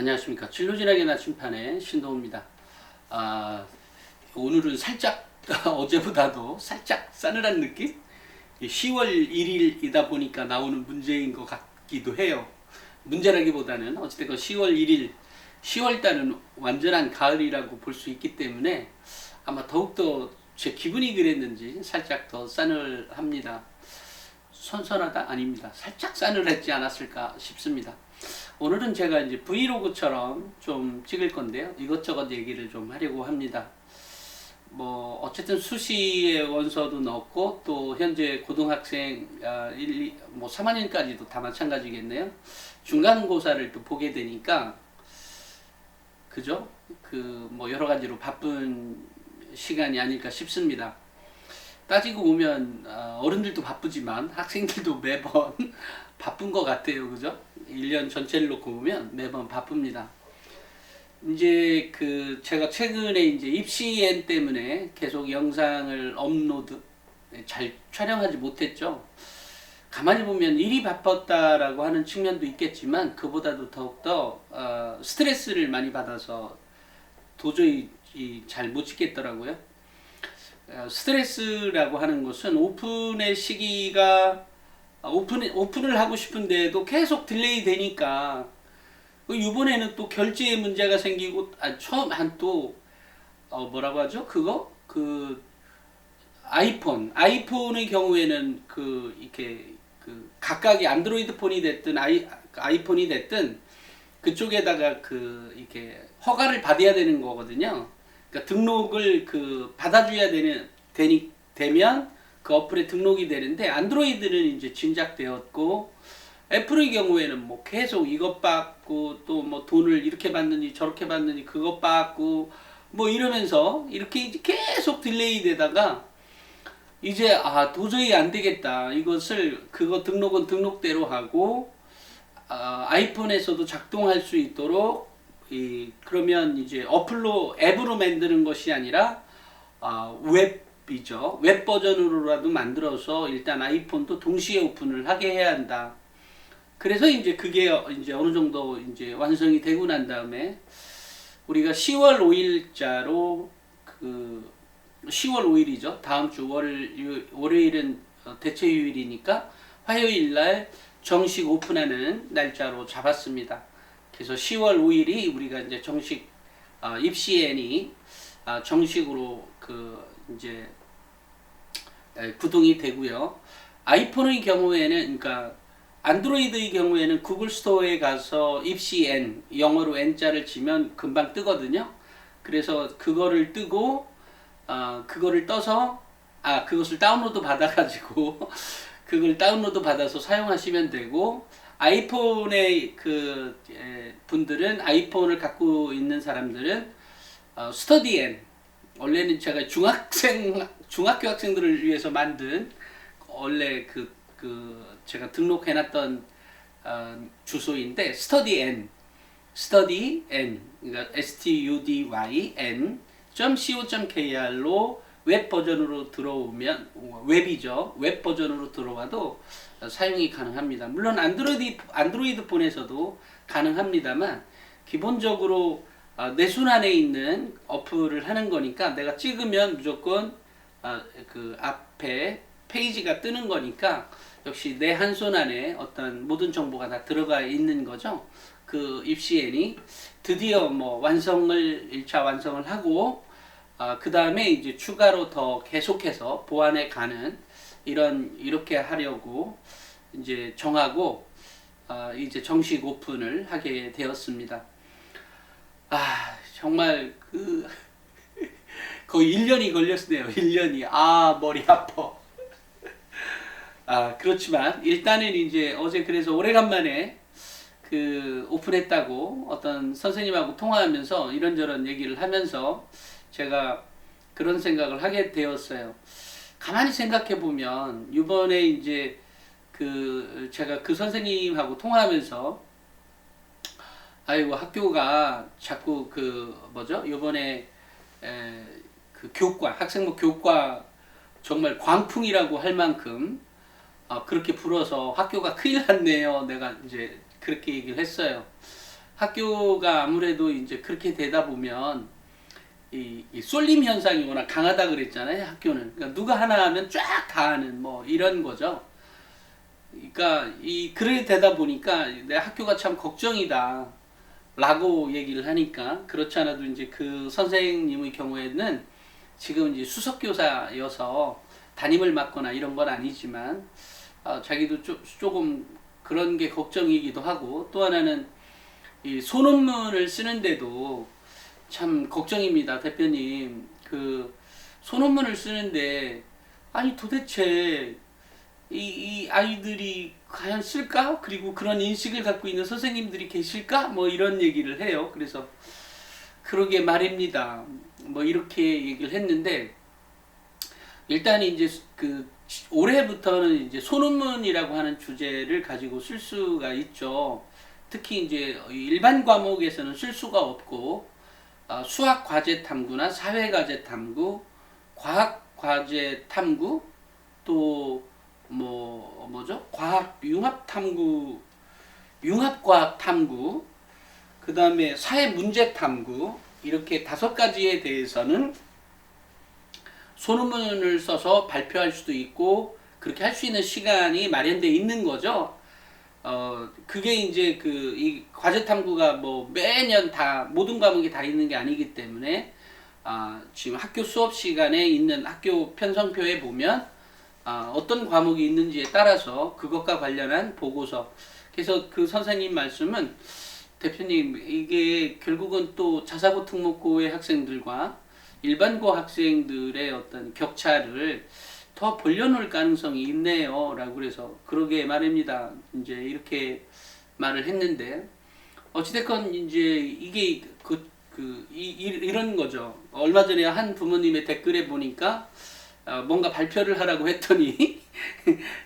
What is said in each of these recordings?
안녕하십니까. 진로진학의 나침판의 신동호입니다. 오늘은 살짝 어제보다도 살짝 싸늘한 느낌? 10월 1일이다 보니까 나오는 문제인 것 같기도 해요. 문제라기보다는 어쨌든 10월 1일, 10월달은 완전한 가을이라고 볼 수 있기 때문에 아마 더욱더 제 기분이 그랬는지 살짝 더 싸늘합니다. 선선하다? 아닙니다. 살짝 싸늘했지 않았을까 싶습니다. 오늘은 제가 이제 브이로그처럼 좀 찍을 건데요. 이것저것 얘기를 좀 하려고 합니다. 뭐 어쨌든 수시의 원서도 넣었고 또 현재 고등학생 3학년까지도 다 마찬가지겠네요. 중간고사를 또 보게 되니까 그죠? 뭐 여러 가지로 바쁜 시간이 아닐까 싶습니다. 따지고 보면 어른들도 바쁘지만 학생들도 매번 바쁜 것 같아요. 그죠? 1년 전체를 놓고 보면 매번 바쁩니다. 이제 제가 최근에 이제 입시엔 때문에 계속 영상을 업로드 잘 촬영하지 못했죠. 가만히 보면 일이 바빴다라고 하는 측면도 있겠지만 그보다도 더욱더 스트레스를 많이 받아서 도저히 잘 못 찍겠더라고요. 스트레스라고 하는 것은 오픈의 시기가 오픈을 하고 싶은데도 계속 딜레이 되니까 이번에는 또 결제에 문제가 생기고 처음 한 또 뭐라고 하죠? 아이폰의 경우에는 이렇게 각각이 안드로이드 폰이 됐든 아이폰이 됐든 그쪽에다가 이렇게 허가를 받아야 되는 거거든요. 그러니까 등록을 받아줘야 되면 그 어플에 등록이 되는데 안드로이드는 이제 진작되었고 애플의 경우에는 뭐 계속 이것 받고 또 뭐 돈을 이렇게 받느니 저렇게 받느니 그것 받고 뭐 이러면서 이렇게 이제 계속 딜레이 되다가 이제 도저히 안 되겠다. 그거 등록은 등록대로 하고 아이폰에서도 작동할 수 있도록 그러면 이제 앱으로 만드는 것이 아니라 웹이죠. 웹 버전으로라도 만들어서 일단 아이폰도 동시에 오픈을 하게 해야 한다. 그래서 이제 그게 이제 어느 정도 이제 완성이 되고 난 다음에 우리가 10월 5일자로 10월 5일이죠. 다음 주 월요일은 대체 휴일이니까 화요일 날 정식 오픈하는 날짜로 잡았습니다. 그래서 10월 5일이 우리가 이제 정식 입시엔이 정식으로 이제 구동이 되고요. 아이폰의 경우에는 그러니까 안드로이드의 경우에는 구글 스토어에 가서 입시엔 영어로 N자를 치면 금방 뜨거든요. 그래서 그거를 뜨고 그거를 떠서 그것을 다운로드 받아가지고 그걸 다운로드 받아서 사용하시면 되고 아이폰의 분들은 아이폰을 갖고 있는 사람들은 스터디엔 원래는 제가 중학교 학생들을 위해서 만든 원래 제가 등록해놨던 주소인데 스터디엔 그러니까 studyn.co.kr로 웹 버전으로 들어오면 웹이죠. 웹 버전으로 들어와도 사용이 가능합니다. 물론 안드로이드 폰에서도 가능합니다만 기본적으로 내 손안에 있는 어플을 하는 거니까 내가 찍으면 무조건 앞에 페이지가 뜨는 거니까 역시 내 한 손 안에 어떤 모든 정보가 다 들어가 있는 거죠. 입시엔이 드디어 뭐 1차 완성을 하고 그 다음에 이제 추가로 더 계속해서 보완해 가는 이렇게 하려고 이제 정하고 이제 정식 오픈을 하게 되었습니다. 정말 거의 1년이 걸렸네요. 1년이. 머리 아파. 그렇지만 일단은 이제 어제 그래서 오래간만에 오픈했다고 어떤 선생님하고 통화하면서 이런저런 얘기를 하면서 제가 그런 생각을 하게 되었어요. 가만히 생각해 보면 이번에 이제 제가 선생님하고 통화하면서 학교가 자꾸 이번에 학생부 교과 정말 광풍이라고 할 만큼 그렇게 불어서 학교가 큰일 났네요. 내가 이제 그렇게 얘기를 했어요. 학교가 아무래도 이제 그렇게 되다 보면 이 쏠림 현상이 워낙 강하다 그랬잖아요. 학교는 그러니까 누가 하나 하면 쫙 다 하는 뭐 이런 거죠. 그러니까 그래 되다 보니까 내 학교가 참 걱정이다 라고 얘기를 하니까, 그렇지 않아도 이제 그 선생님의 경우에는 지금 이제 수석교사여서 담임을 맡거나 이런 건 아니지만 자기도 조금 그런 게 걱정이기도 하고, 또 하나는 이 소논문을 쓰는데도 참 걱정입니다. 대표님, 그 소논문을 쓰는데 아니 도대체 이 아이들이 과연 쓸까? 그리고 그런 인식을 갖고 있는 선생님들이 계실까? 뭐 이런 얘기를 해요. 그래서 그러게 말입니다. 뭐 이렇게 얘기를 했는데, 일단 이제 그 올해부터는 이제 소논문이라고 하는 주제를 가지고 쓸 수가 있죠. 특히 이제 일반 과목에서는 쓸 수가 없고, 수학 과제 탐구나 사회 과제 탐구, 과학 과제 탐구, 또 뭐죠? 과학 융합 탐구, 융합 과학 탐구, 그 다음에 사회 문제 탐구, 이렇게 5가지에 대해서는 소논문을 써서 발표할 수도 있고 그렇게 할 수 있는 시간이 마련되어 있는 거죠. 그게 이제 이 과제 탐구가 뭐 매년 다 모든 과목이 다 있는 게 아니기 때문에 지금 학교 수업 시간에 있는 학교 편성표에 보면 어떤 과목이 있는지에 따라서 그것과 관련한 보고서. 그래서 그 선생님 말씀은, 대표님 이게 결국은 또 자사고 특목고의 학생들과 일반고 학생들의 어떤 격차를 더 벌려놓을 가능성이 있네요 라고, 그래서 그러게 말입니다. 이제 이렇게 말을 했는데, 어찌됐건 이제 이게 이런 거죠. 얼마 전에 한 부모님의 댓글에 보니까 뭔가 발표를 하라고 했더니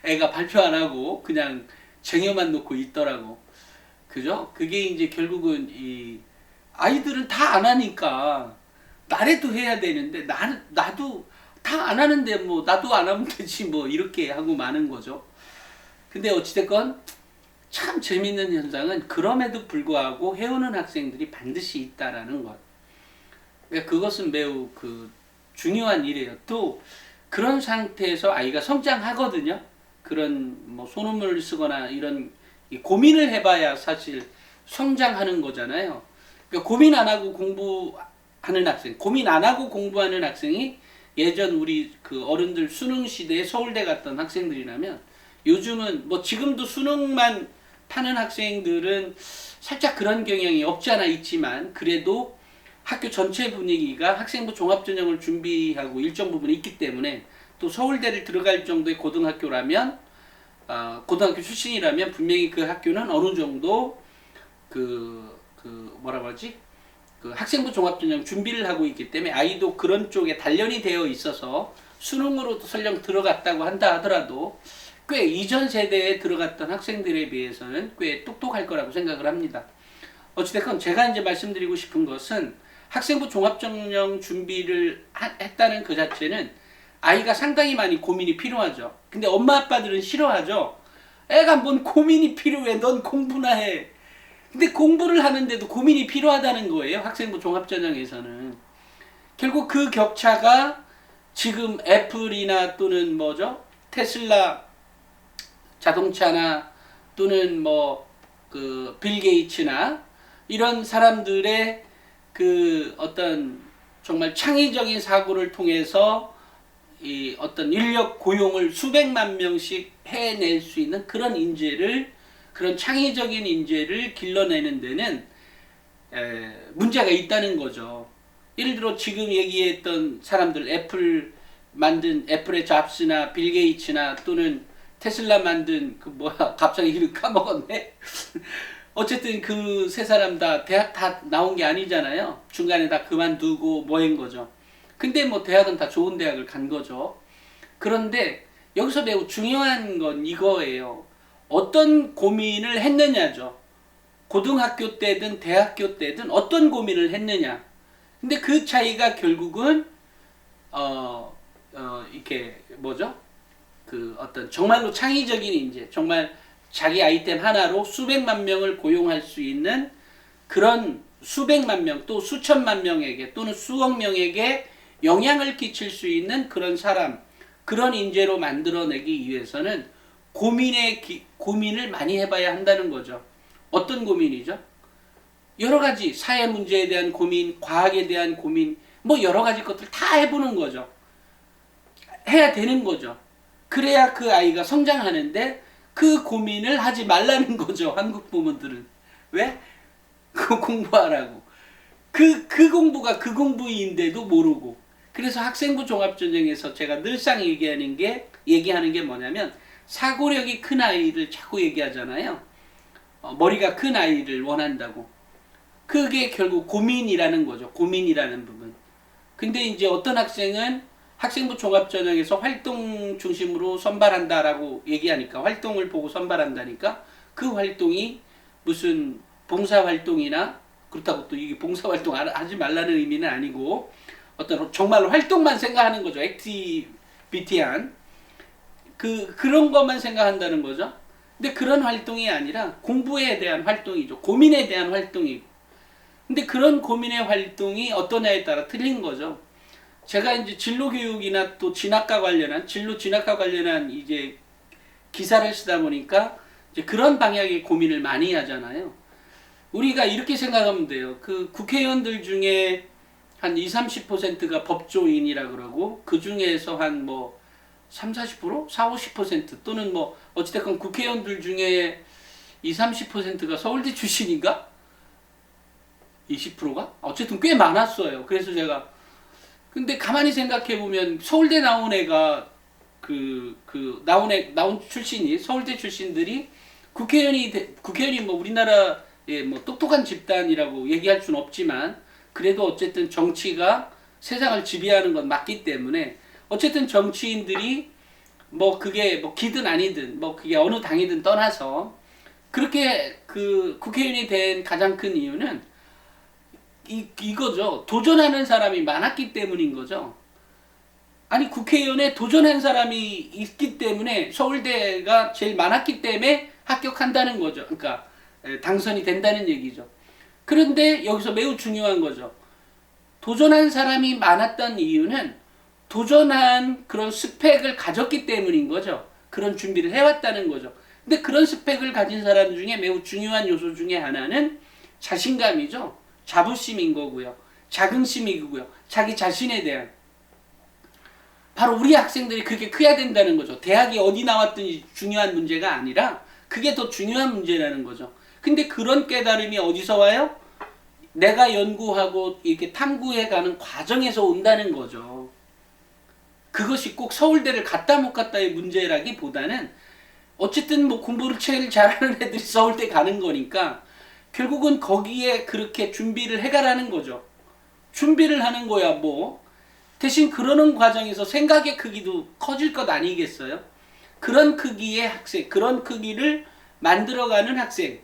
애가 발표 안 하고 그냥 쟁여만 놓고 있더라고. 그죠? 그게 이제 결국은 이 아이들은 다 안 하니까 나라도 해야 되는데 나도 다 안 하는데 뭐 나도 안 하면 되지 뭐 이렇게 하고 마는 거죠. 근데 어찌됐건 참 재밌는 현상은 그럼에도 불구하고 해오는 학생들이 반드시 있다라는 것. 그러니까 그것은 매우 중요한 일이에요. 또 그런 상태에서 아이가 성장하거든요. 그런 뭐 소논문을 쓰거나 이런 고민을 해봐야 사실 성장하는 거잖아요. 그러니까 고민 안 하고 공부하는 학생, 고민 안 하고 공부하는 학생이 예전 우리 그 어른들 수능 시대에 서울대 갔던 학생들이라면, 요즘은 뭐 지금도 수능만 파는 학생들은 살짝 그런 경향이 없지 않아 있지만, 그래도 학교 전체 분위기가 학생부 종합전형을 준비하고 일정 부분 있기 때문에, 또 서울대를 들어갈 정도의 고등학교라면, 고등학교 출신이라면 분명히 그 학교는 어느 정도 뭐라고 하지? 그 학생부 종합전형 준비를 하고 있기 때문에 아이도 그런 쪽에 단련이 되어 있어서 수능으로도 설령 들어갔다고 한다 하더라도 꽤 이전 세대에 들어갔던 학생들에 비해서는 꽤 똑똑할 거라고 생각을 합니다. 어찌됐건 제가 이제 말씀드리고 싶은 것은, 학생부 종합전형 준비를 했다는 그 자체는 아이가 상당히 많이 고민이 필요하죠. 근데 엄마 아빠들은 싫어하죠. 애가 뭔 고민이 필요해, 넌 공부나 해. 근데 공부를 하는데도 고민이 필요하다는 거예요. 학생부 종합전형에서는. 결국 그 격차가 지금 애플이나 또는 뭐죠? 테슬라 자동차나 또는 뭐 빌 게이츠나 이런 사람들의 그 어떤 정말 창의적인 사고를 통해서 이 어떤 인력 고용을 수백만 명씩 해낼 수 있는 그런 인재를, 그런 창의적인 인재를 길러내는 데는 문제가 있다는 거죠. 예를 들어 지금 얘기했던 사람들, 애플의 잡스나 빌 게이츠나 또는 테슬라 만든 갑자기 이름 까먹었네. 어쨌든 그 세 사람 다 대학 다 나온 게 아니잖아요. 중간에 다 그만두고 뭐한 거죠. 근데 뭐 대학은 다 좋은 대학을 간 거죠. 그런데 여기서 매우 중요한 건 이거예요. 어떤 고민을 했느냐죠. 고등학교 때든 대학교 때든 어떤 고민을 했느냐. 근데 그 차이가 결국은 이렇게 뭐죠? 그 어떤 정말로 창의적인 인재, 정말 자기 아이템 하나로 수백만 명을 고용할 수 있는 그런 수백만 명 또 수천만 명에게 또는 수억 명에게 영향을 끼칠 수 있는 그런 사람, 그런 인재로 만들어내기 위해서는 고민을 많이 해봐야 한다는 거죠. 어떤 고민이죠? 여러 가지 사회 문제에 대한 고민, 과학에 대한 고민, 뭐 여러 가지 것들 다 해보는 거죠. 해야 되는 거죠. 그래야 그 아이가 성장하는데 그 고민을 하지 말라는 거죠. 한국 부모들은. 왜? 그거 공부하라고. 그 공부가 그 공부인데도 모르고. 그래서 학생부 종합전형에서 제가 늘상 얘기하는 게 뭐냐면, 사고력이 큰 아이를 자꾸 얘기하잖아요. 머리가 큰 아이를 원한다고. 그게 결국 고민이라는 거죠. 고민이라는 부분. 근데 이제 어떤 학생은 학생부 종합전형에서 활동 중심으로 선발한다라고 얘기하니까, 활동을 보고 선발한다니까, 그 활동이 무슨 봉사활동이나, 그렇다고 또 이게 봉사활동 하지 말라는 의미는 아니고, 어떤 정말로 활동만 생각하는 거죠. 액티비티한. 그런 것만 생각한다는 거죠. 근데 그런 활동이 아니라 공부에 대한 활동이죠. 고민에 대한 활동이고. 근데 그런 고민의 활동이 어떠냐에 따라 틀린 거죠. 제가 이제 진로교육이나 또 진로 진학과 관련한 이제 기사를 쓰다 보니까 이제 그런 방향의 고민을 많이 하잖아요. 우리가 이렇게 생각하면 돼요. 그 국회의원들 중에 한 20-30%가 법조인이라 그러고, 그 중에서 한 뭐 30-40%? 40-50% 또는 뭐 어찌됐건 국회의원들 중에 20-30%가 서울대 출신인가? 20%가? 어쨌든 꽤 많았어요. 그래서 제가 근데 가만히 생각해 보면 서울대 나온 애가 나온 출신이 서울대 출신들이 국회의원이 뭐 우리나라의 뭐 똑똑한 집단이라고 얘기할 수는 없지만, 그래도 어쨌든 정치가 세상을 지배하는 건 맞기 때문에 어쨌든 정치인들이 뭐 그게 뭐 기든 아니든 뭐 그게 어느 당이든 떠나서 그렇게 그 국회의원이 된 가장 큰 이유는 이거죠. 도전하는 사람이 많았기 때문인 거죠. 아니, 국회의원에 도전한 사람이 있기 때문에 서울대가 제일 많았기 때문에 합격한다는 거죠. 그러니까 당선이 된다는 얘기죠. 그런데 여기서 매우 중요한 거죠. 도전한 사람이 많았던 이유는 도전한 그런 스펙을 가졌기 때문인 거죠. 그런 준비를 해왔다는 거죠. 근데 그런 스펙을 가진 사람 중에 매우 중요한 요소 중에 하나는 자신감이죠. 자부심인 거고요. 자긍심이고요. 자기 자신에 대한. 바로 우리 학생들이 그렇게 커야 된다는 거죠. 대학이 어디 나왔든지 중요한 문제가 아니라 그게 더 중요한 문제라는 거죠. 근데 그런 깨달음이 어디서 와요? 내가 연구하고 이렇게 탐구해가는 과정에서 온다는 거죠. 그것이 꼭 서울대를 갔다 못 갔다의 문제라기보다는 어쨌든 뭐 공부를 제일 잘하는 애들이 서울대 가는 거니까 결국은 거기에 그렇게 준비를 해가라는 거죠. 준비를 하는 거야 뭐. 대신 그러는 과정에서 생각의 크기도 커질 것 아니겠어요? 그런 크기의 학생, 그런 크기를 만들어가는 학생,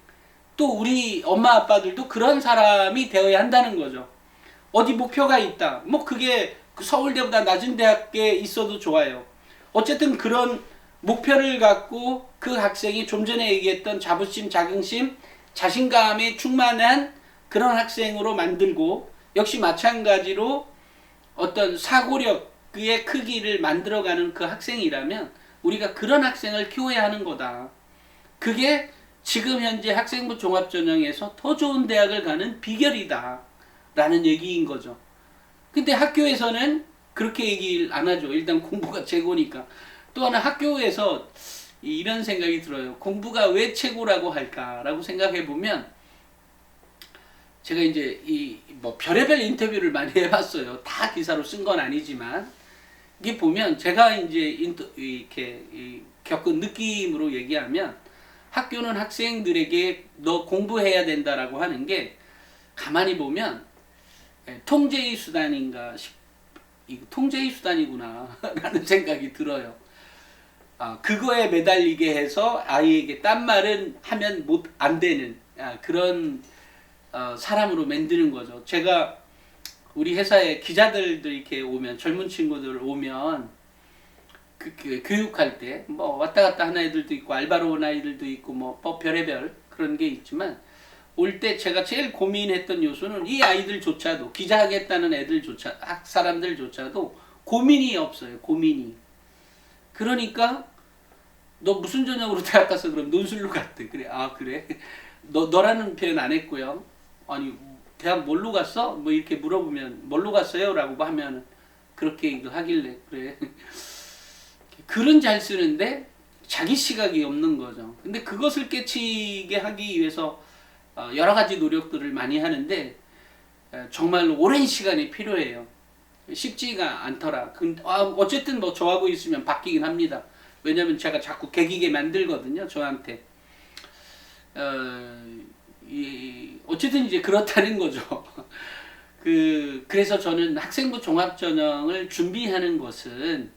또 우리 엄마 아빠들도 그런 사람이 되어야 한다는 거죠. 어디 목표가 있다. 뭐 그게 서울대보다 낮은 대학에 있어도 좋아요. 어쨌든 그런 목표를 갖고 그 학생이 좀 전에 얘기했던 자부심, 자긍심, 자신감에 충만한 그런 학생으로 만들고, 역시 마찬가지로 어떤 사고력의 크기를 만들어가는 그 학생이라면 우리가 그런 학생을 키워야 하는 거다. 그게 지금 현재 학생부 종합전형에서 더 좋은 대학을 가는 비결이다 라는 얘기인 거죠. 근데 학교에서는 그렇게 얘기를 안 하죠. 일단 공부가 최고니까. 또 하나, 학교에서 이런 생각이 들어요. 공부가 왜 최고라고 할까라고 생각해 보면, 제가 이제 뭐 별의별 인터뷰를 많이 해봤어요. 다 기사로 쓴 건 아니지만, 이게 보면 제가 이제 이렇게 겪은 느낌으로 얘기하면, 학교는 학생들에게 너 공부해야 된다라고 하는 게 가만히 보면 통제의 수단인가 통제의 수단이구나 라는 생각이 들어요. 그거에 매달리게 해서 아이에게 딴 말은 하면 안 되는 그런 사람으로 만드는 거죠. 제가 우리 회사에 기자들도 이렇게 오면, 젊은 친구들 오면 그 교육할 때 뭐 왔다 갔다 하는 애들도 있고 알바로 온 아이들도 있고 뭐 별의별 그런 게 있지만, 올 때 제가 제일 고민했던 요소는 이 아이들조차도 기자하겠다는 애들조차 사람들조차도 고민이 없어요. 고민이. 그러니까 너 무슨 전형으로 대학 가서 그럼 논술로 갔대. 그래. 아 그래. 너라는 표현 안 했고요. 아니 대학 뭘로 갔어? 뭐 이렇게 물어보면 뭘로 갔어요? 라고 하면 그렇게 하길래 그래. 글은 잘 쓰는데 자기 시각이 없는 거죠. 근데 그것을 깨치게 하기 위해서 여러 가지 노력들을 많이 하는데 정말로 오랜 시간이 필요해요. 쉽지가 않더라. 어쨌든 뭐 저하고 있으면 바뀌긴 합니다. 왜냐면 제가 자꾸 개기게 만들거든요. 저한테. 어쨌든 이제 그렇다는 거죠. 그래서 저는 학생부 종합전형을 준비하는 것은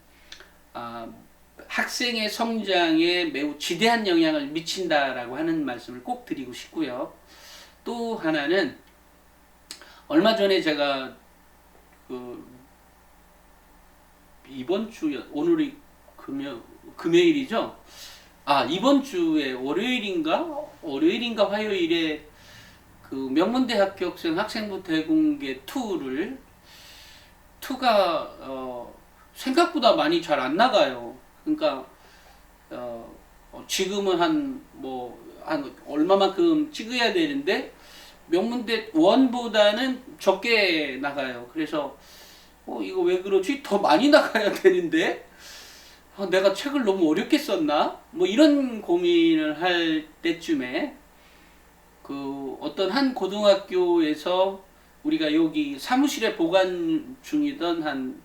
학생의 성장에 매우 지대한 영향을 미친다라고 하는 말씀을 꼭 드리고 싶고요. 또 하나는 얼마 전에 제가 이번 주 오늘이 금요일이죠. 이번 주에 월요일인가 화요일에 그 명문대 합격생 학생부 대공개 2가 생각보다 많이 잘 안 나가요. 그러니까 지금은 한 얼마만큼 찍어야 되는데 명문대 1보다는 적게 나가요. 그래서 이거 왜 그러지? 더 많이 나가야 되는데 내가 책을 너무 어렵게 썼나? 뭐 이런 고민을 할 때쯤에 어떤 한 고등학교에서 우리가 여기 사무실에 보관 중이던 한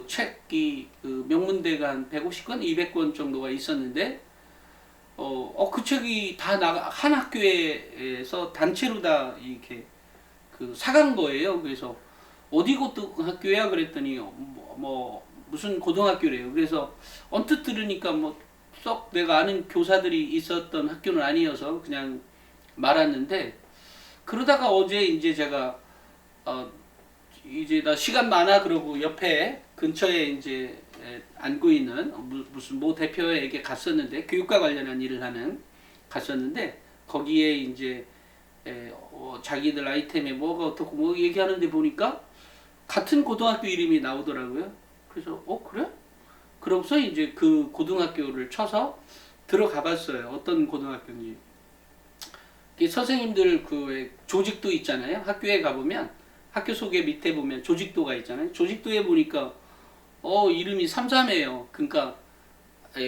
책이 명문대가 한 150권, 200권 정도가 있었는데 그 책이 다 한 학교에서 단체로 다 이렇게 사간 거예요. 그래서 어디 고등학교야 그랬더니 무슨 고등학교래요. 그래서 언뜻 들으니까 썩 내가 아는 교사들이 있었던 학교는 아니어서 그냥 말았는데, 그러다가 어제 이제 제가 이제 나 시간 많아 그러고 옆에 근처에 이제 앉고 있는 무슨 모 대표에게 갔었는데, 교육과 관련한 일을 하는 갔었는데, 거기에 이제 자기들 아이템에 뭐가 어떻고 뭐 얘기하는데 보니까 같은 고등학교 이름이 나오더라고요. 그래서 그래? 그러고서 이제 그 고등학교를 쳐서 들어가 봤어요. 어떤 고등학교인지. 선생님들 조직도 있잖아요. 학교에 가보면 학교 소개 밑에 보면 조직도가 있잖아요. 조직도에 보니까 이름이 삼삼해요. 그러니까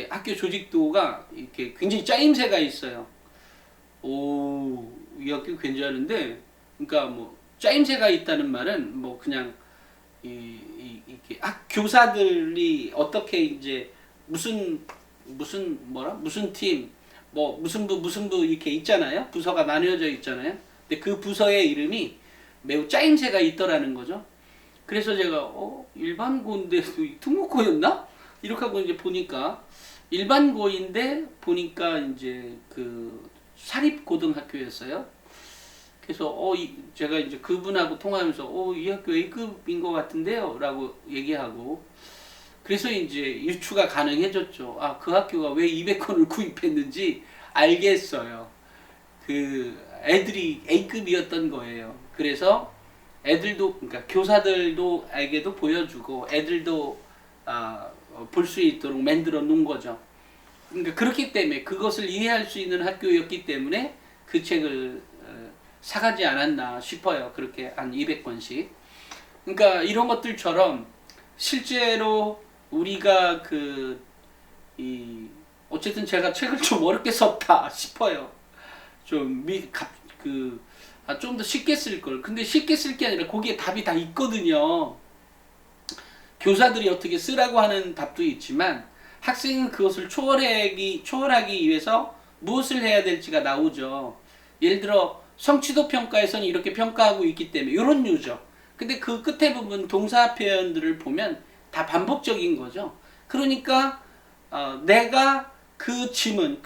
학교 조직도가 이렇게 굉장히 짜임새가 있어요. 이 학교 괜찮은데, 그러니까 짜임새가 있다는 말은 그냥 이렇게 교사들이 어떻게 이제 무슨 팀 무슨 부 이렇게 있잖아요. 부서가 나뉘어져 있잖아요. 근데 그 부서의 이름이 매우 짜임새가 있더라는 거죠. 그래서 제가 일반고인데 특목고였나? 이렇게 하고 이제 보니까 일반고인데 보니까 이제 사립고등학교였어요. 그래서 제가 이제 그분하고 통화하면서 이 학교 A급인 것 같은데요 라고 얘기하고, 그래서 이제 유추가 가능해졌죠. 그 학교가 왜 200권을 구입했는지 알겠어요. 애들이 A급이었던 거예요. 그래서 애들도, 그러니까 교사들도에게도 보여주고 애들도 볼 수 있도록 만들어 놓은 거죠. 그러니까 그렇기 때문에 그것을 이해할 수 있는 학교였기 때문에 그 책을 사가지 않았나 싶어요. 그렇게 한 200권씩. 그러니까 이런 것들처럼 실제로 우리가 어쨌든 제가 책을 좀 어렵게 썼다 싶어요. 좀 더 쉽게 쓸 걸. 근데 쉽게 쓸 게 아니라 거기에 답이 다 있거든요. 교사들이 어떻게 쓰라고 하는 답도 있지만 학생은 그것을 초월하기 위해서 무엇을 해야 될지가 나오죠. 예를 들어 성취도 평가에서는 이렇게 평가하고 있기 때문에 이런 류죠. 근데 그 끝에 부분 동사 표현들을 보면 다 반복적인 거죠. 그러니까 내가 그 지문,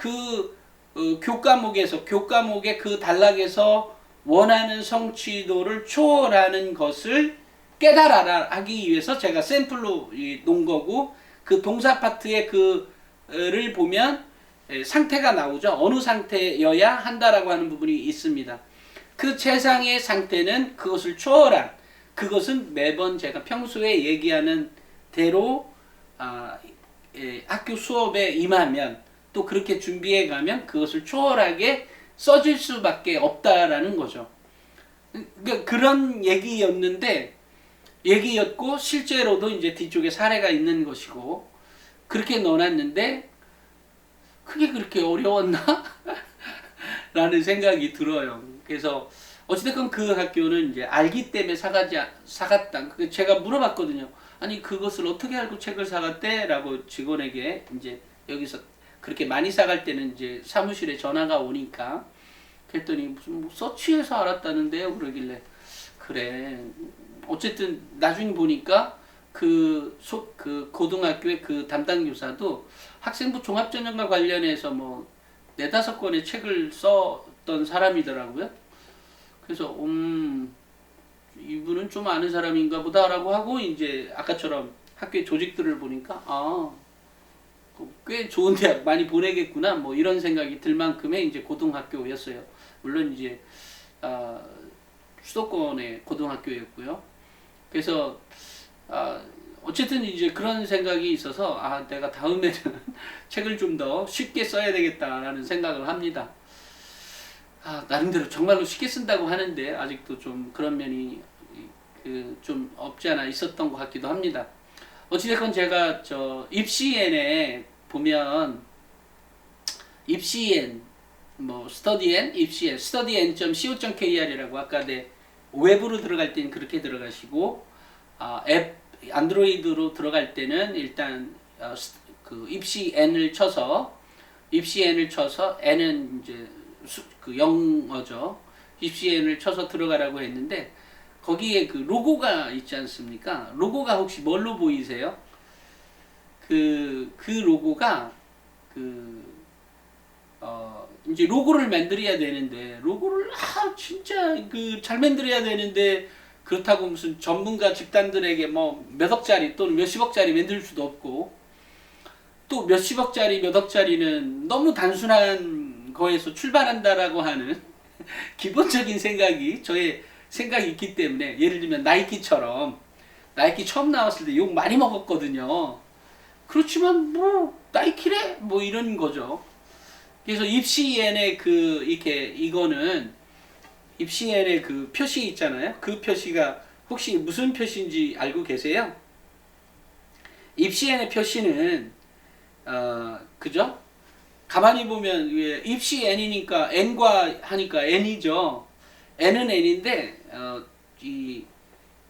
교과목의 그 단락에서 원하는 성취도를 초월하는 것을 깨달아라 하기 위해서 제가 샘플로 놓은 거고, 그 동사 파트의 를 보면 상태가 나오죠. 어느 상태여야 한다라고 하는 부분이 있습니다. 그 최상의 상태는 그것을 초월한, 그것은 매번 제가 평소에 얘기하는 대로 학교 수업에 임하면, 또 그렇게 준비해 가면 그것을 초월하게 써질 수밖에 없다라는 거죠. 그러니까 그런 얘기였고 실제로도 이제 뒤쪽에 사례가 있는 것이고 그렇게 넣어놨는데 그게 그렇게 어려웠나? 라는 생각이 들어요. 그래서 어찌됐건 그 학교는 이제 알기 때문에 사갔다. 제가 물어봤거든요. 아니 그것을 어떻게 알고 책을 사갔대? 라고 직원에게 이제 여기서 그렇게 많이 사갈 때는 이제 사무실에 전화가 오니까 그랬더니 무슨 뭐 서치해서 알았다는데요. 그러길래 그래. 어쨌든 나중에 보니까 그 고등학교의 그 담당 교사도 학생부 종합전형과 관련해서 뭐 4-5권의 책을 썼던 사람이더라고요. 그래서 이분은 좀 아는 사람인가 보다라고 하고 이제 아까처럼 학교의 조직들을 보니까 꽤 좋은 대학 많이 보내겠구나 뭐 이런 생각이 들 만큼의 이제 고등학교였어요. 물론 이제 수도권의 고등학교였고요. 그래서 어쨌든 이제 그런 생각이 있어서 내가 다음에는 책을 좀 더 쉽게 써야 되겠다라는 생각을 합니다. 나름대로 정말로 쉽게 쓴다고 하는데 아직도 좀 그런 면이 좀 없지 않아 있었던 것 같기도 합니다. 어찌됐건 제가 입시엔에 보면 입시엔 뭐 스터디엔, 입시엔, studyN.co.kr이라고 아까 웹으로 들어갈 때는 그렇게 들어가시고 앱 안드로이드로 들어갈 때는 일단 그 입시N을 쳐서 N은 이제 그 영어죠. 입시N을 쳐서 들어가라고 했는데 거기에 그 로고가 있지 않습니까? 로고가 혹시 뭘로 보이세요? 그 로고가 이제 로고를 만들어야 되는데 로고를 진짜 잘 만들어야 되는데 그렇다고 무슨 전문가 집단들에게 뭐 몇억짜리 또는 몇십억짜리 만들 수도 없고 또 몇십억짜리 몇억짜리는 너무 단순한 거에서 출발한다라고 하는 기본적인 생각이 저의 생각이 있기 때문에 예를 들면 나이키처럼 나이키 처음 나왔을 때 욕 많이 먹었거든요. 그렇지만 뭐 나이키래 뭐 이런 거죠. 그래서 입시엔의 이거는 입시엔의 그 표시 있잖아요. 그 표시가 혹시 무슨 표시인지 알고 계세요? 입시엔의 표시는 그죠? 가만히 보면 입시엔이니까 N과 하니까 N이죠. N은 N인데 이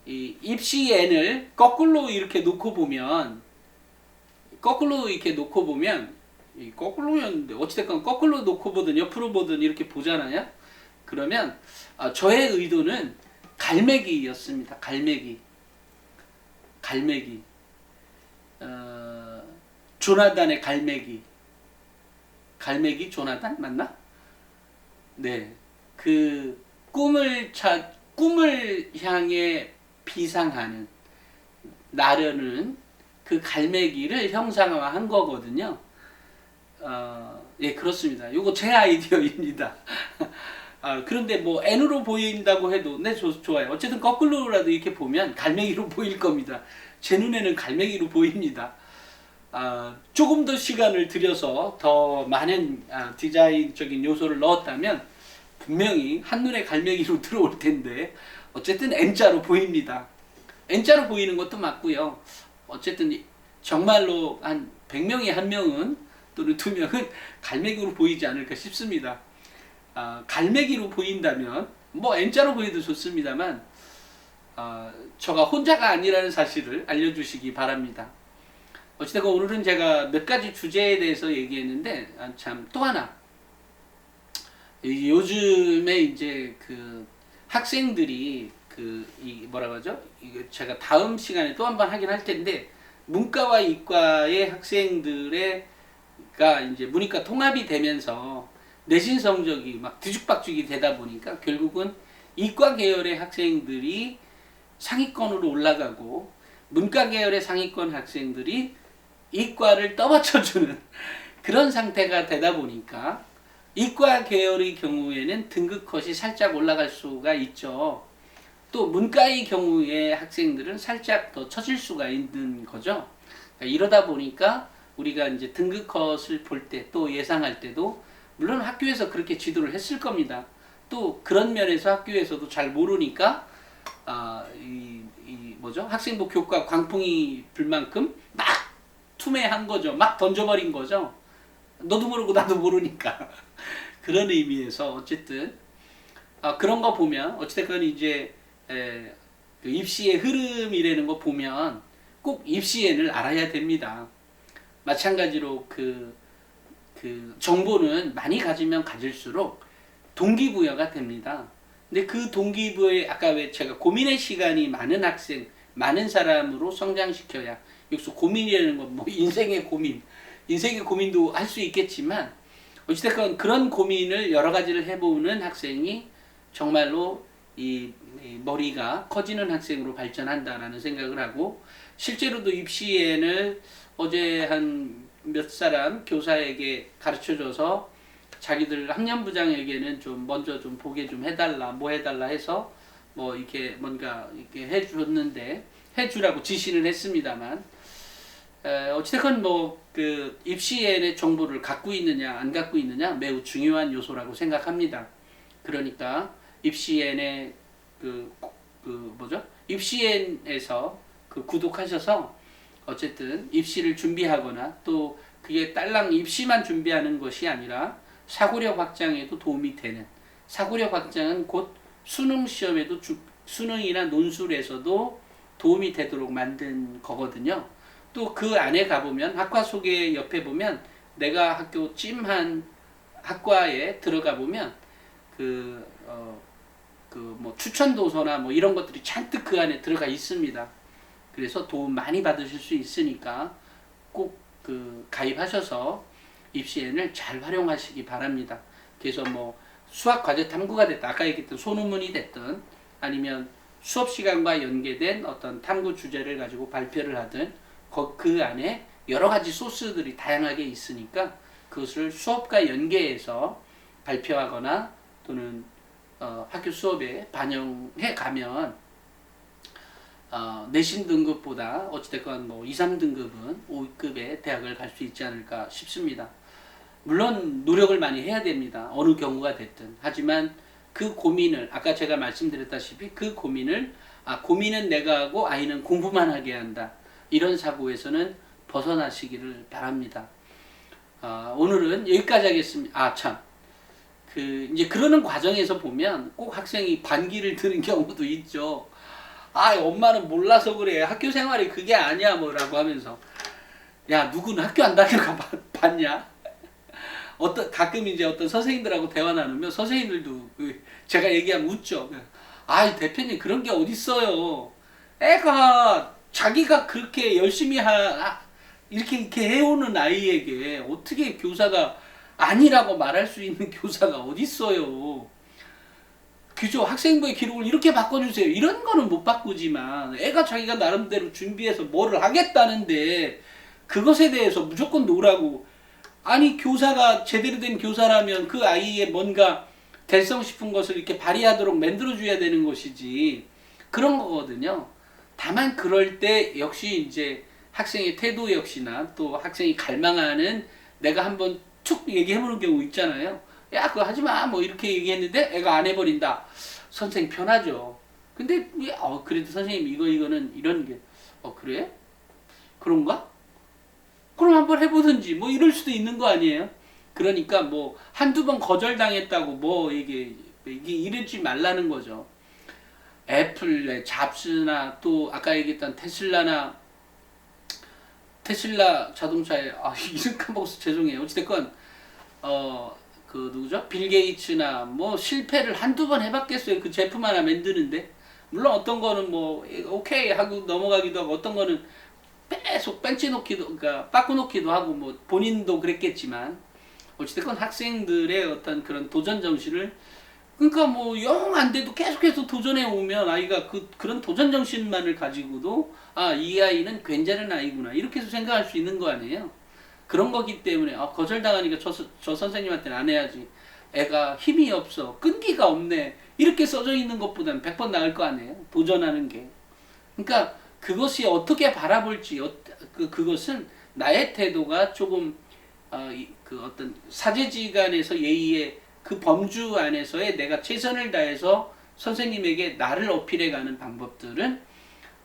입시엔을 거꾸로 이렇게 놓고 보면 거꾸로였는데 어찌됐건 거꾸로 놓고 보든 옆으로 보든 이렇게 보잖아요. 그러면 저의 의도는 갈매기였습니다. 갈매기. 조나단의 갈매기 조나단 맞나? 네. 그 꿈을 향해 비상하는 나르는 그 갈매기를 형상화한 거거든요. 예, 그렇습니다. 요거 제 아이디어입니다. 그런데 뭐 N으로 보인다고 해도 좋아요. 어쨌든 거꾸로라도 이렇게 보면 갈매기로 보일 겁니다. 제 눈에는 갈매기로 보입니다. 조금 더 시간을 들여서 더 많은 디자인적인 요소를 넣었다면 분명히 한눈에 갈매기로 들어올 텐데 어쨌든 N자로 보입니다. N자로 보이는 것도 맞고요. 어쨌든 정말로 한 100명에 1명은 또는 2명은 갈매기로 보이지 않을까 싶습니다. 갈매기로 보인다면 뭐 N자로 보여도 좋습니다만 저가 혼자가 아니라는 사실을 알려주시기 바랍니다. 어찌됐건 오늘은 제가 몇 가지 주제에 대해서 얘기했는데 참 또 하나 요즘에 이제 그 학생들이 뭐라고 하죠? 제가 다음 시간에 또 한 번 하긴 할 텐데 문과와 이과의 학생들가 이제 문이과 통합이 되면서 내신 성적이 막 뒤죽박죽이 되다 보니까 결국은 이과 계열의 학생들이 상위권으로 올라가고 문과 계열의 상위권 학생들이 이과를 떠받쳐주는 그런 상태가 되다 보니까 이과 계열의 경우에는 등급 컷이 살짝 올라갈 수가 있죠. 또 문과의 경우에 학생들은 살짝 더 처질 수가 있는 거죠. 그러니까 이러다 보니까 우리가 이제 등급 컷을 볼 때 또 예상할 때도 물론 학교에서 그렇게 지도를 했을 겁니다. 또 그런 면에서 학교에서도 잘 모르니까 뭐죠? 학생부 교과 광풍이 불 만큼 막 투매한 거죠. 막 던져버린 거죠. 너도 모르고 나도 모르니까. 그런 의미에서 어쨌든 그런 거 보면 어찌됐건 이제 그 입시의 흐름이라는 거 보면 꼭 입시엔을 알아야 됩니다. 마찬가지로 그 정보는 많이 가지면 가질수록 동기부여가 됩니다. 근데 그 동기부여에 아까 왜 제가 고민의 시간이 많은 학생, 많은 사람으로 성장시켜야 여기서 고민이라는 건 뭐 인생의 고민도 할 수 있겠지만 어찌됐건 그런 고민을 여러 가지를 해보는 학생이 정말로 이 머리가 커지는 학생으로 발전한다라는 생각을 하고 실제로도 입시엔을 어제 한 몇 사람 교사에게 가르쳐줘서 자기들 학년부장에게는 좀 먼저 좀 보게 좀 해달라 뭐 해달라 해서 뭐 이렇게 뭔가 이렇게 해줬는데 해주라고 지시는 했습니다만 어찌됐건 뭐 그 입시엔의 정보를 갖고 있느냐 안 갖고 있느냐 매우 중요한 요소라고 생각합니다. 그러니까 입시엔의 입시엔에서 그 구독하셔서 어쨌든 입시를 준비하거나 또 그게 딸랑 입시만 준비하는 것이 아니라 사고력 확장에도 도움이 되는 사고력 확장은 곧 수능 시험에도 수능이나 논술에서도 도움이 되도록 만든 거거든요. 또 그 안에 가보면 학과 소개 옆에 보면 내가 학교 찜한 학과에 들어가 보면 뭐 추천 도서나 뭐 이런 것들이 잔뜩 그 안에 들어가 있습니다. 그래서 도움 많이 받으실 수 있으니까 꼭 가입하셔서 입시엔을 잘 활용하시기 바랍니다. 그래서 뭐 수학 과제 탐구가 됐다 아까 얘기했던 소논문이 됐든 아니면 수업 시간과 연계된 어떤 탐구 주제를 가지고 발표를 하든 그 안에 여러 가지 소스들이 다양하게 있으니까 그것을 수업과 연계해서 발표하거나 또는 학교 수업에 반영해 가면 내신 등급보다 어찌됐건 뭐 2, 3등급은 5급의 대학을 갈 수 있지 않을까 싶습니다. 물론 노력을 많이 해야 됩니다. 어느 경우가 됐든. 하지만 그 고민을 아까 제가 말씀드렸다시피 그 고민은 내가 하고 아이는 공부만 하게 한다. 이런 사고에서는 벗어나시기를 바랍니다. 오늘은 여기까지 하겠습니다. 이제 그러는 과정에서 보면 꼭 학생이 반기를 드는 경우도 있죠. 엄마는 몰라서 그래. 학교 생활이 그게 아니야 뭐라고 하면서 야 누구는 학교 안 다니는 거 봤냐? 가끔 이제 어떤 선생님들하고 대화 나누면 선생님들도 제가 얘기하면 웃죠. 대표님 그런 게 어딨어요. 애가 자기가 그렇게 열심히 이렇게 해오는 아이에게 어떻게 교사가 아니라고 말할 수 있는 교사가 어딨어요. 그죠? 학생부의 기록을 이렇게 바꿔주세요. 이런 거는 못 바꾸지만 애가 자기가 나름대로 준비해서 뭐를 하겠다는데 그것에 대해서 무조건 놓으라고. 아니 교사가 제대로 된 교사라면 그 아이의 뭔가 될성 싶은 것을 이렇게 발휘하도록 만들어줘야 되는 것이지 그런 거거든요. 다만 그럴 때 역시 이제 학생의 태도 역시나 또 학생이 갈망하는 내가 한번 툭 얘기해보는 경우 있잖아요. 야 그거 하지마 뭐 이렇게 얘기했는데 애가 안 해버린다. 선생님 편하죠. 근데 그래도 선생님 이거는 이런 게 그래? 그런가? 그럼 한번 해보든지 뭐 이럴 수도 있는 거 아니에요? 그러니까 뭐 한두 번 거절당했다고 뭐 이게 이러지 말라는 거죠. 애플, 잡스나 또 아까 얘기했던 테슬라 자동차에 이름 까먹어서 죄송해요. 어찌됐건 누구죠? 빌 게이츠나 뭐 실패를 한두 번 해봤겠어요. 그 제품 하나 만드는데. 물론 어떤 거는 뭐 오케이 하고 넘어가기도 하고 어떤 거는 계속 그러니까 바꾸놓기도 하고 뭐 본인도 그랬겠지만 어찌됐건 학생들의 어떤 그런 도전 정신을 그러니까 뭐 영 안 돼도 계속해서 도전해 오면 아이가 그런 도전 정신만을 가지고도 이 아이는 괜찮은 아이구나 이렇게 해서 생각할 수 있는 거 아니에요. 그런 거기 때문에 거절당하니까 저 선생님한테는 안 해야지. 애가 힘이 없어. 끈기가 없네. 이렇게 써져 있는 것보다는 100번 나을 거 아니에요. 도전하는 게. 그러니까 그것이 어떻게 바라볼지 그것은 나의 태도가 조금 그 어떤 사제지간에서 예의의 그 범주 안에서의 내가 최선을 다해서 선생님에게 나를 어필해가는 방법들은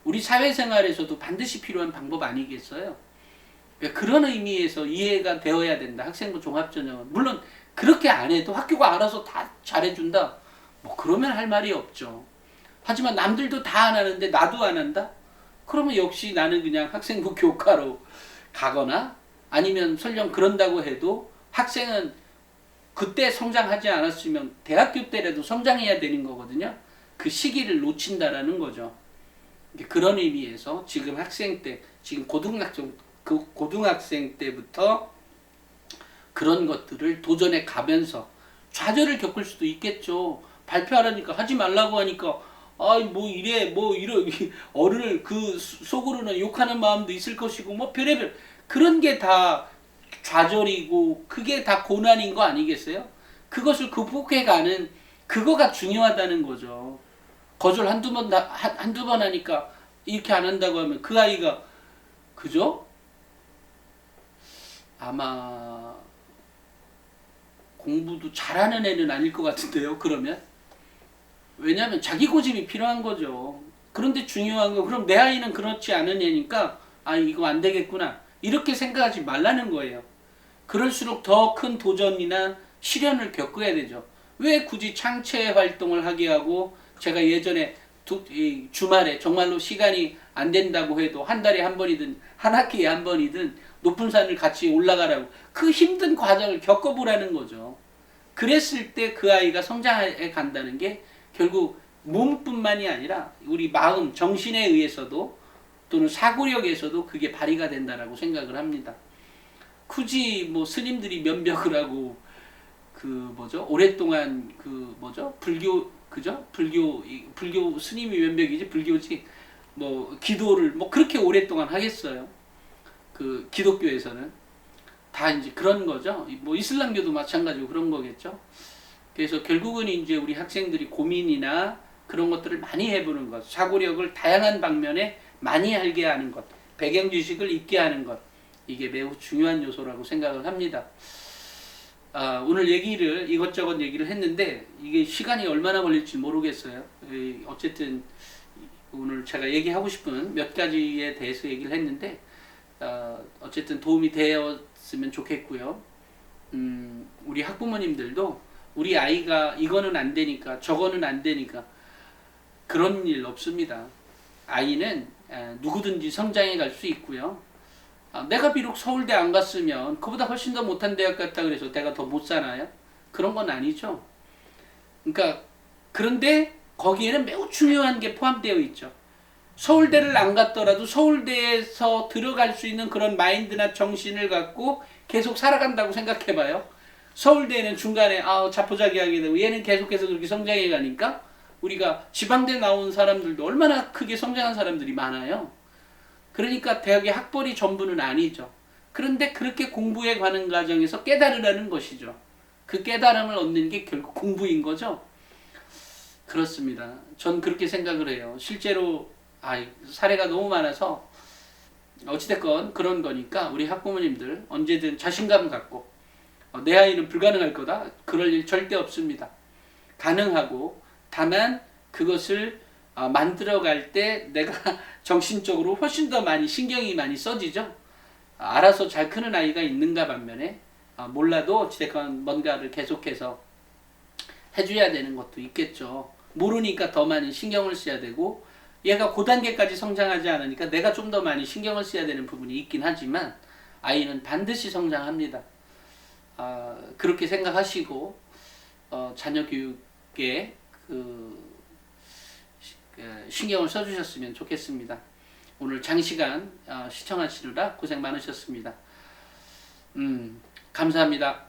우리 사회생활에서도 반드시 필요한 방법 아니겠어요? 그러니까 그런 의미에서 이해가 되어야 된다. 학생부 종합전형은. 물론 그렇게 안 해도 학교가 알아서 다 잘해준다. 뭐 그러면 할 말이 없죠. 하지만 남들도 다 안 하는데 나도 안 한다? 그러면 역시 나는 그냥 학생부 교과로 가거나 아니면 설령 그런다고 해도 학생은 그때 성장하지 않았으면 대학교 때라도 성장해야 되는 거거든요. 그 시기를 놓친다라는 거죠. 그런 의미에서 지금 학생 때, 지금 고등학생 때부터 그런 것들을 도전해 가면서 좌절을 겪을 수도 있겠죠. 발표하라니까 하지 말라고 하니까 뭐 이래 어른을 그 속으로는 욕하는 마음도 있을 것이고 뭐 별의별 그런 게 다 좌절이고 그게 다 고난인 거 아니겠어요? 그것을 극복해가는 그거가 중요하다는 거죠. 거절 한두 번 하니까 이렇게 안 한다고 하면 그 아이가 그죠? 아마 공부도 잘하는 애는 아닐 것 같은데요. 그러면 왜냐하면 자기 고집이 필요한 거죠. 그런데 중요한 거 그럼 내 아이는 그렇지 않은 애니까 이거 안 되겠구나 이렇게 생각하지 말라는 거예요. 그럴수록 더 큰 도전이나 시련을 겪어야 되죠. 왜 굳이 창체 활동을 하게 하고 제가 예전에 주말에 정말로 시간이 안 된다고 해도 한 달에 한 번이든 한 학기에 한 번이든 높은 산을 같이 올라가라고 그 힘든 과정을 겪어보라는 거죠. 그랬을 때 그 아이가 성장해 간다는 게 결국 몸뿐만이 아니라 우리 마음, 정신에 의해서도 또는 사고력에서도 그게 발휘가 된다라고 생각을 합니다. 굳이 뭐 스님들이 면벽을 하고 오랫동안 불교 스님이 면벽이지 불교지 뭐 기도를 뭐 그렇게 오랫동안 하겠어요. 그 기독교에서는 다 이제 그런 거죠. 뭐 이슬람교도 마찬가지고 그런 거겠죠. 그래서 결국은 이제 우리 학생들이 고민이나 그런 것들을 많이 해보는 것, 사고력을 다양한 방면에 많이 알게 하는 것, 배경 지식을 잊게 하는 것, 이게 매우 중요한 요소라고 생각을 합니다. 오늘 이것저것 얘기를 했는데 이게 시간이 얼마나 걸릴지 모르겠어요. 어쨌든 오늘 제가 얘기하고 싶은 몇 가지에 대해서 얘기를 했는데 어쨌든 도움이 되었으면 좋겠고요. 우리 학부모님들도 우리 아이가 이거는 안 되니까 저거는 안 되니까 그런 일 없습니다. 아이는 누구든지 성장해 갈 수 있고요. 내가 비록 서울대 안 갔으면 그보다 훨씬 더 못한 대학 갔다 그래서 내가 더 못 사나요? 그런 건 아니죠. 그러니까 그런데 거기에는 매우 중요한 게 포함되어 있죠. 서울대를 안 갔더라도 서울대에서 들어갈 수 있는 그런 마인드나 정신을 갖고 계속 살아간다고 생각해봐요. 서울대는 중간에 자포자기하게 되고 얘는 계속해서 그렇게 성장해 가니까 우리가 지방대 나온 사람들도 얼마나 크게 성장한 사람들이 많아요. 그러니까 대학의 학벌이 전부는 아니죠. 그런데 그렇게 공부해 가는 과정에서 깨달으라는 것이죠. 그 깨달음을 얻는 게 결국 공부인 거죠. 그렇습니다. 전 그렇게 생각을 해요. 실제로 사례가 너무 많아서 어찌됐건 그런 거니까 우리 학부모님들 언제든 자신감 갖고 내 아이는 불가능할 거다. 그럴 일 절대 없습니다. 가능하고 다만 그것을 만들어갈 때 내가 정신적으로 훨씬 더 신경이 많이 써지죠. 알아서 잘 크는 아이가 있는가 반면에 몰라도 어찌됐건 뭔가를 계속해서 해줘야 되는 것도 있겠죠. 모르니까 더 많이 신경을 써야 되고 얘가 그 단계까지 성장하지 않으니까 내가 좀 더 많이 신경을 써야 되는 부분이 있긴 하지만 아이는 반드시 성장합니다. 그렇게 생각하시고 자녀 교육에 신경을 써주셨으면 좋겠습니다. 오늘 장시간 시청하시느라 고생 많으셨습니다. 감사합니다.